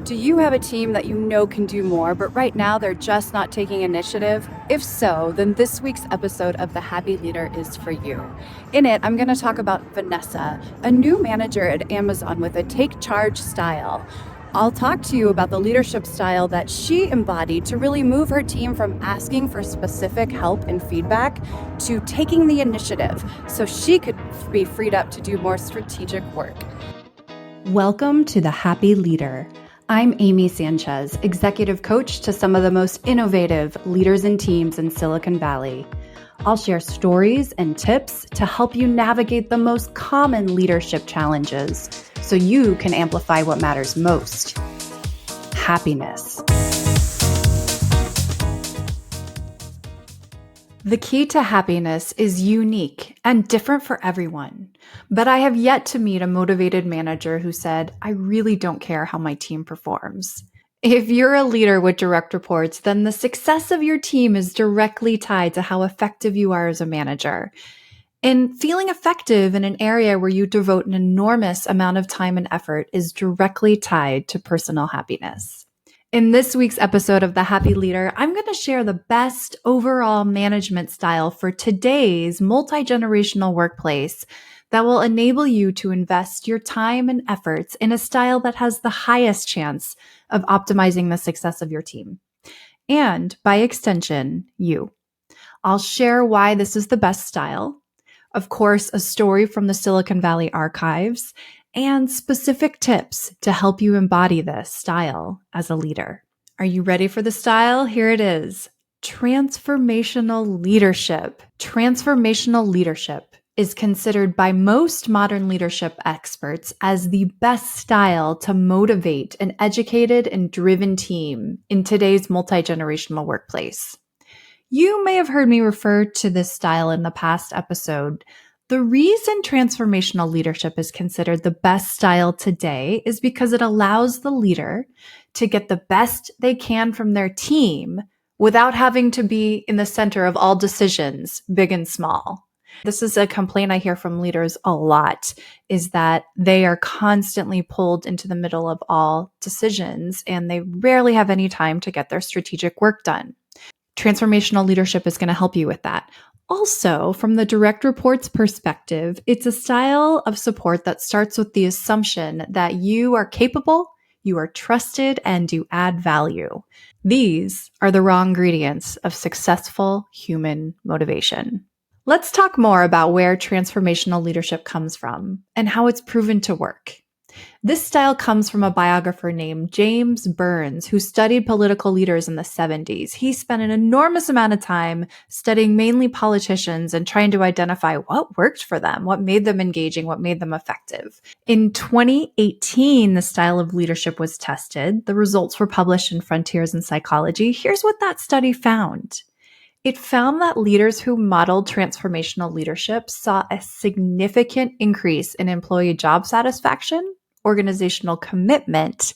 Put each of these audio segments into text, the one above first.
Do you have a team that you know can do more, but right now they're just not taking initiative? If so, then this week's episode of The Happy Leader is for you. In it, I'm going to talk about Vanessa, a new manager at Amazon with a take charge style. I'll talk to you about the leadership style that she embodied to really move her team from asking for specific help and feedback to taking the initiative so she could be freed up to do more strategic work. Welcome to The Happy Leader. I'm Amy Sanchez, executive coach to some of the most innovative leaders and teams in Silicon Valley. I'll share stories and tips to help you navigate the most common leadership challenges so you can amplify what matters most: happiness. The key to happiness is unique and different for everyone, but I have yet to meet a motivated manager who said, "I really don't care how my team performs." If you're a leader with direct reports, then the success of your team is directly tied to how effective you are as a manager. And feeling effective in an area where you devote an enormous amount of time and effort is directly tied to personal happiness. In this week's episode of The Happy Leader, I'm going to share the best overall management style for today's multi-generational workplace that will enable you to invest your time and efforts in a style that has the highest chance of optimizing the success of your team. And by extension, you. I'll share why this is the best style, of course, a story from the Silicon Valley archives, and specific tips to help you embody this style as a leader. Are you ready for the style? Here it is. Transformational leadership. Transformational leadership is considered by most modern leadership experts as the best style to motivate an educated and driven team in today's multi-generational workplace. You may have heard me refer to this style in the past episode. The reason transformational leadership is considered the best style today is because it allows the leader to get the best they can from their team without having to be in the center of all decisions, big and small. This is a complaint I hear from leaders a lot, is that they are constantly pulled into the middle of all decisions and they rarely have any time to get their strategic work done. Transformational leadership is going to help you with that. Also, from the direct reports perspective, it's a style of support that starts with the assumption that you are capable, you are trusted, and you add value. These are the raw ingredients of successful human motivation. Let's talk more about where transformational leadership comes from and how it's proven to work. This style comes from a biographer named James Burns, who studied political leaders in the 70s. He spent an enormous amount of time studying mainly politicians and trying to identify what worked for them, what made them engaging, what made them effective. In 2018, the style of leadership was tested. The results were published in Frontiers in Psychology. Here's what that study found. It found that leaders who modeled transformational leadership saw a significant increase in employee job satisfaction, organizational commitment,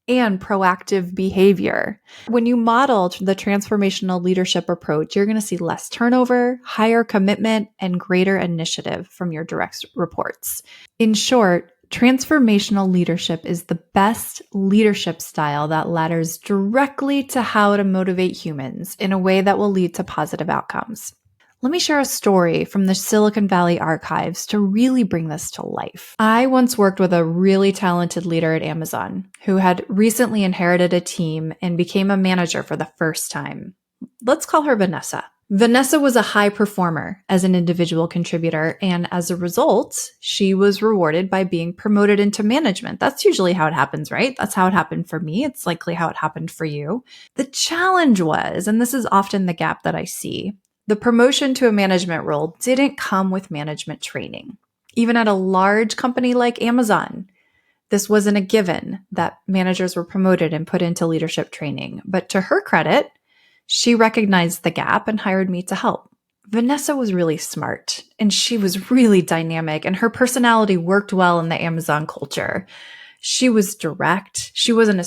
and proactive behavior. When you model the transformational leadership approach, you're going to see less turnover, higher commitment, and greater initiative from your direct reports. In short, transformational leadership is the best leadership style that ladders directly to how to motivate humans in a way that will lead to positive outcomes. Let me share a story from the Silicon Valley archives to really bring this to life. I once worked with a really talented leader at Amazon who had recently inherited a team and became a manager for the first time. Let's call her Vanessa. Vanessa was a high performer as an individual contributor, and as a result, she was rewarded by being promoted into management. That's usually how it happens, right? That's how it happened for me. It's likely how it happened for you. The challenge was, and this is often the gap that I see, the promotion to a management role didn't come with management training. Even at a large company like Amazon, this wasn't a given that managers were promoted and put into leadership training. But to her credit, she recognized the gap and hired me to help. Vanessa was really smart and she was really dynamic, and her personality worked well in the Amazon culture. She was direct. She wasn't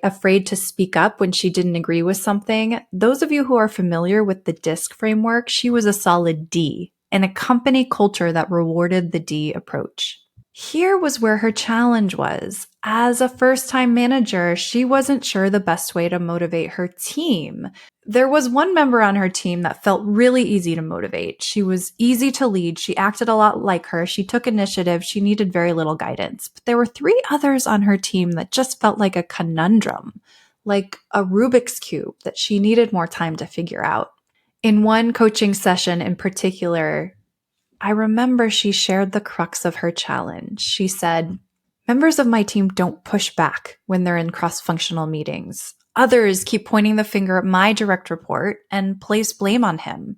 afraid to speak up when she didn't agree with something. Those of you who are familiar with the DISC framework, she was a solid D in a company culture that rewarded the D approach. Here was where her challenge was. As a first-time manager, she wasn't sure the best way to motivate her team. There was one member on her team that felt really easy to motivate. She was easy to lead. She acted a lot like her. She took initiative. She needed very little guidance. But there were 3 others on her team that just felt like a conundrum, like a Rubik's Cube that she needed more time to figure out. In one coaching session in particular, I remember she shared the crux of her challenge. She said, "Members of my team don't push back when they're in cross-functional meetings. Others keep pointing the finger at my direct report and place blame on him.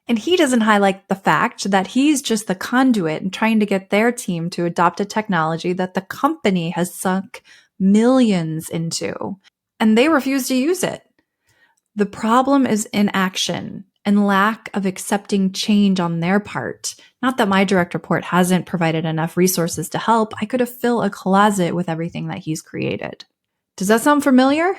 And he doesn't highlight the fact that he's just the conduit in trying to get their team to adopt a technology that the company has sunk millions into, and they refuse to use it. The problem is inaction and lack of accepting change on their part. Not that my direct report hasn't provided enough resources to help. I could have filled a closet with everything that he's created." Does that sound familiar?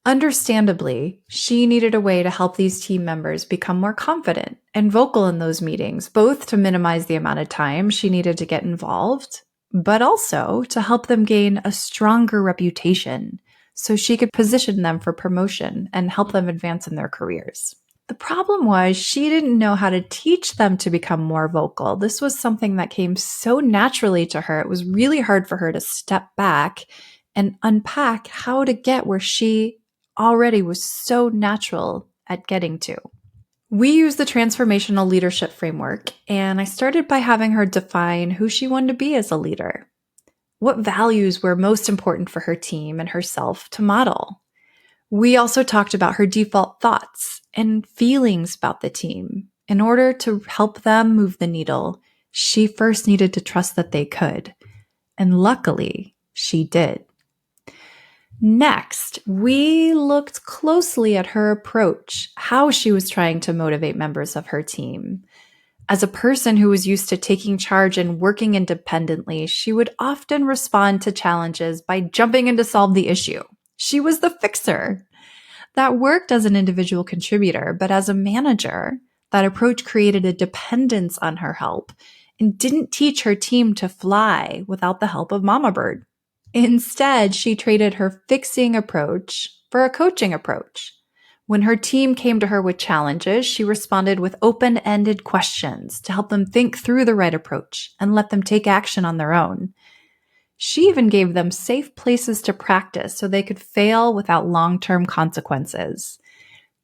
Understandably, she needed a way to help these team members become more confident and vocal in those meetings, both to minimize the amount of time she needed to get involved, but also to help them gain a stronger reputation so she could position them for promotion and help them advance in their careers. The problem was she didn't know how to teach them to become more vocal. This was something that came so naturally to her. It was really hard for her to step back and unpack how to get where she already was so natural at getting to. We use the transformational leadership framework, and I started by having her define who she wanted to be as a leader. What values were most important for her team and herself to model? We also talked about her default thoughts and feelings about the team. In order to help them move the needle, she first needed to trust that they could. And luckily, she did. Next, we looked closely at her approach, how she was trying to motivate members of her team. As a person who was used to taking charge and working independently, she would often respond to challenges by jumping in to solve the issue. She was the fixer. That worked as an individual contributor, but as a manager, that approach created a dependence on her help and didn't teach her team to fly without the help of Mama Bird. Instead, she traded her fixing approach for a coaching approach. When her team came to her with challenges, she responded with open-ended questions to help them think through the right approach and let them take action on their own. She even gave them safe places to practice so they could fail without long-term consequences.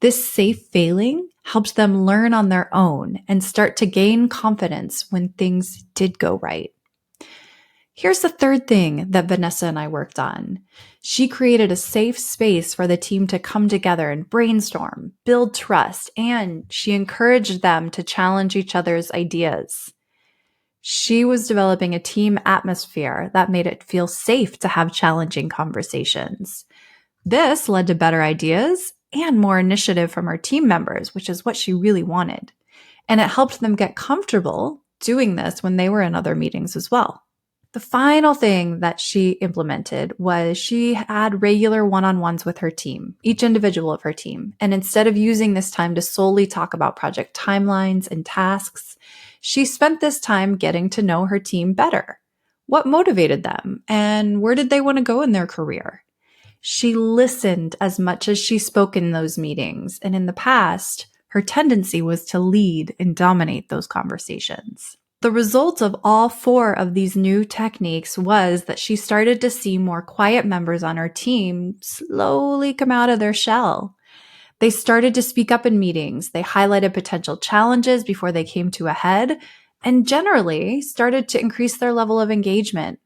This safe failing helped them learn on their own and start to gain confidence when things did go right. Here's the third thing that Vanessa and I worked on. She created a safe space for the team to come together and brainstorm, build trust, and she encouraged them to challenge each other's ideas. She was developing a team atmosphere that made it feel safe to have challenging conversations. This led to better ideas and more initiative from her team members, which is what she really wanted. And it helped them get comfortable doing this when they were in other meetings as well. The final thing that she implemented was she had regular one-on-ones with her team, each individual of her team. And instead of using this time to solely talk about project timelines and tasks, she spent this time getting to know her team better. What motivated them and where did they want to go in their career? She listened as much as she spoke in those meetings. And in the past, her tendency was to lead and dominate those conversations. The result of all 4 of these new techniques was that she started to see more quiet members on her team slowly come out of their shell. They started to speak up in meetings. They highlighted potential challenges before they came to a head and generally started to increase their level of engagement.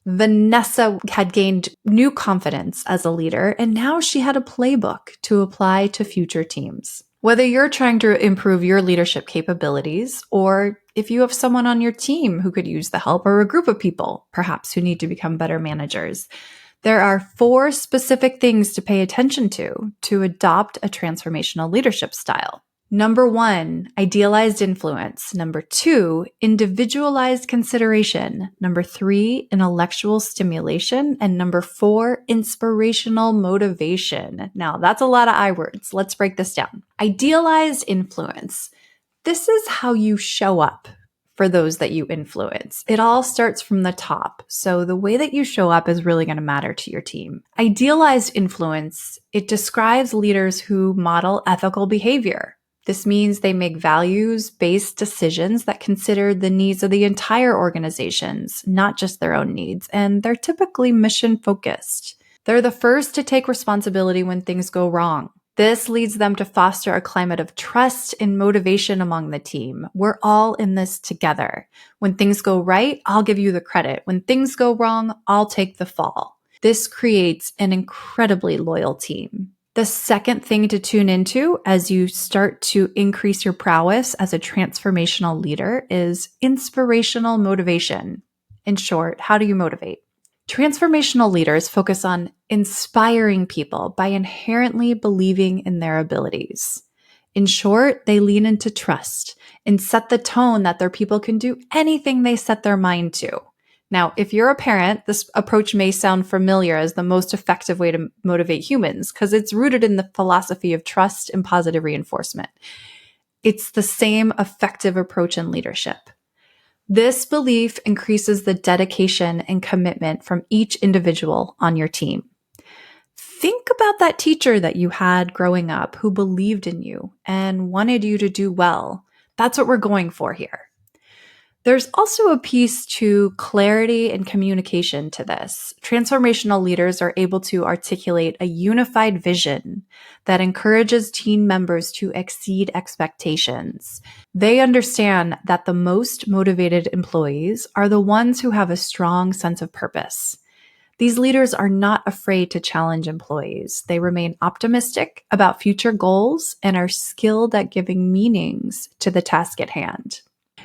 Vanessa had gained new confidence as a leader, and now she had a playbook to apply to future teams. Whether you're trying to improve your leadership capabilities, or if you have someone on your team who could use the help, or a group of people, perhaps, who need to become better managers, there are 4 specific things to pay attention to adopt a transformational leadership style. Number 1, idealized influence. Number 2, individualized consideration. Number 3, intellectual stimulation. And number 4, inspirational motivation. Now, that's a lot of I words. Let's break this down. Idealized influence. This is how you show up for those that you influence. It all starts from the top. So the way that you show up is really going to matter to your team. Idealized influence, it describes leaders who model ethical behavior. This means they make values-based decisions that consider the needs of the entire organizations, not just their own needs, and they're typically mission-focused. They're the first to take responsibility when things go wrong. This leads them to foster a climate of trust and motivation among the team. We're all in this together. When things go right, I'll give you the credit. When things go wrong, I'll take the fall. This creates an incredibly loyal team. The second thing to tune into as you start to increase your prowess as a transformational leader is inspirational motivation. In short, how do you motivate? Transformational leaders focus on inspiring people by inherently believing in their abilities. In short, they lean into trust and set the tone that their people can do anything they set their mind to. Now, if you're a parent, this approach may sound familiar as the most effective way to motivate humans because it's rooted in the philosophy of trust and positive reinforcement. It's the same effective approach in leadership. This belief increases the dedication and commitment from each individual on your team. Think about that teacher that you had growing up who believed in you and wanted you to do well. That's what we're going for here. There's also a piece to clarity and communication to this. Transformational leaders are able to articulate a unified vision that encourages team members to exceed expectations. They understand that the most motivated employees are the ones who have a strong sense of purpose. These leaders are not afraid to challenge employees. They remain optimistic about future goals and are skilled at giving meanings to the task at hand.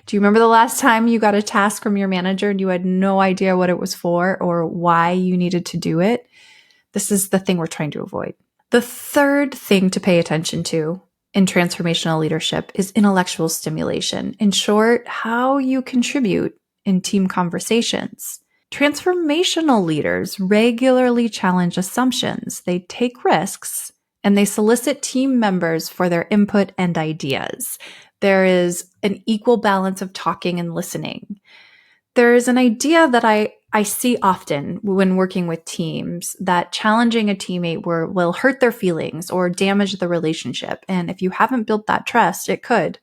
Do you remember the last time you got a task from your manager and you had no idea what it was for or why you needed to do it? This is the thing we're trying to avoid. The third thing to pay attention to in transformational leadership is intellectual stimulation. In short, how you contribute in team conversations. Transformational leaders regularly challenge assumptions. They take risks and they solicit team members for their input and ideas. There is an equal balance of talking and listening. There is an idea that I see often when working with teams that challenging a teammate will hurt their feelings or damage the relationship. And if you haven't built that trust, it could.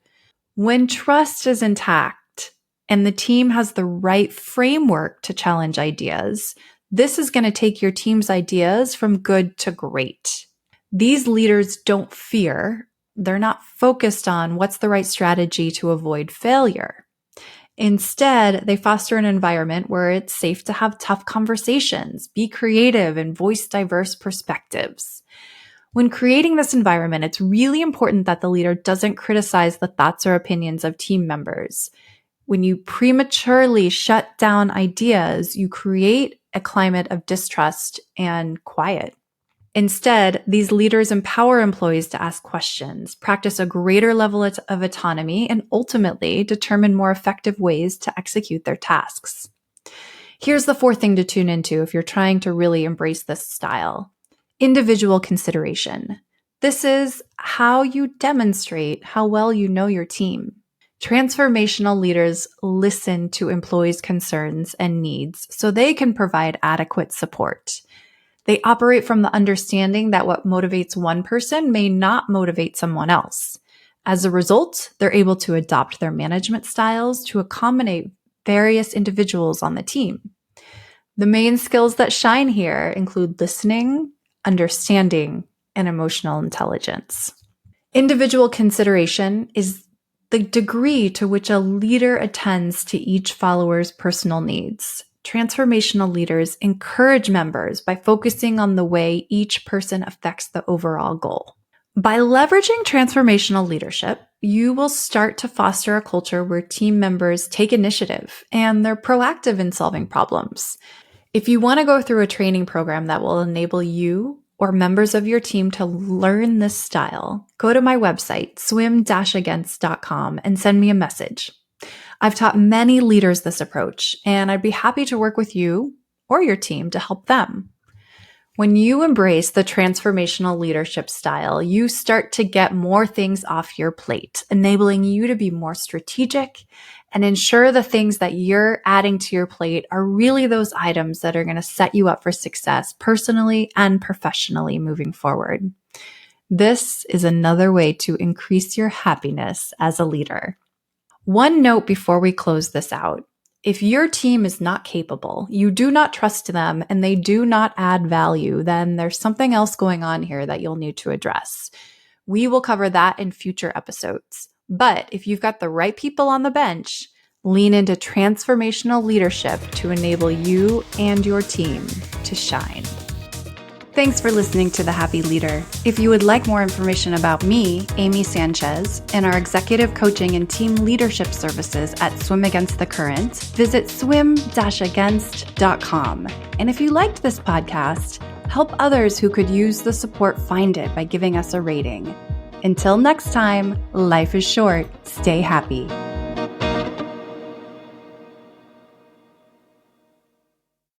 When trust is intact and the team has the right framework to challenge ideas, this is going to take your team's ideas from good to great. These leaders don't fear. They're not focused on what's the right strategy to avoid failure. Instead, they foster an environment where it's safe to have tough conversations, be creative, and voice diverse perspectives. When creating this environment, it's really important that the leader doesn't criticize the thoughts or opinions of team members. When you prematurely shut down ideas, you create a climate of distrust and quiet. Instead, these leaders empower employees to ask questions, practice a greater level of autonomy, and ultimately determine more effective ways to execute their tasks. Here's the fourth thing to tune into if you're trying to really embrace this style: individual consideration. This is how you demonstrate how well you know your team. Transformational leaders listen to employees' concerns and needs so they can provide adequate support. They operate from the understanding that what motivates one person may not motivate someone else. As a result, they're able to adopt their management styles to accommodate various individuals on the team. The main skills that shine here include listening, understanding, and emotional intelligence. Individual consideration is the degree to which a leader attends to each follower's personal needs. Transformational leaders encourage members by focusing on the way each person affects the overall goal. By leveraging transformational leadership, you will start to foster a culture where team members take initiative and they're proactive in solving problems. If you want to go through a training program that will enable you or members of your team to learn this style, go to my website, swim-against.com, and send me a message. I've taught many leaders this approach, and I'd be happy to work with you or your team to help them. When you embrace the transformational leadership style, you start to get more things off your plate, enabling you to be more strategic and ensure the things that you're adding to your plate are really those items that are going to set you up for success personally and professionally moving forward. This is another way to increase your happiness as a leader. One note before we close this out. If your team is not capable, you do not trust them, and they do not add value, then there's something else going on here that you'll need to address. We will cover that in future episodes. But if you've got the right people on the bench, lean into transformational leadership to enable you and your team to shine. Thanks for listening to The Happy Leader. If you would like more information about me, Amy Sanchez, and our executive coaching and team leadership services at Swim Against the Current, visit swim-against.com. And if you liked this podcast, help others who could use the support find it by giving us a rating. Until next time, life is short. Stay happy.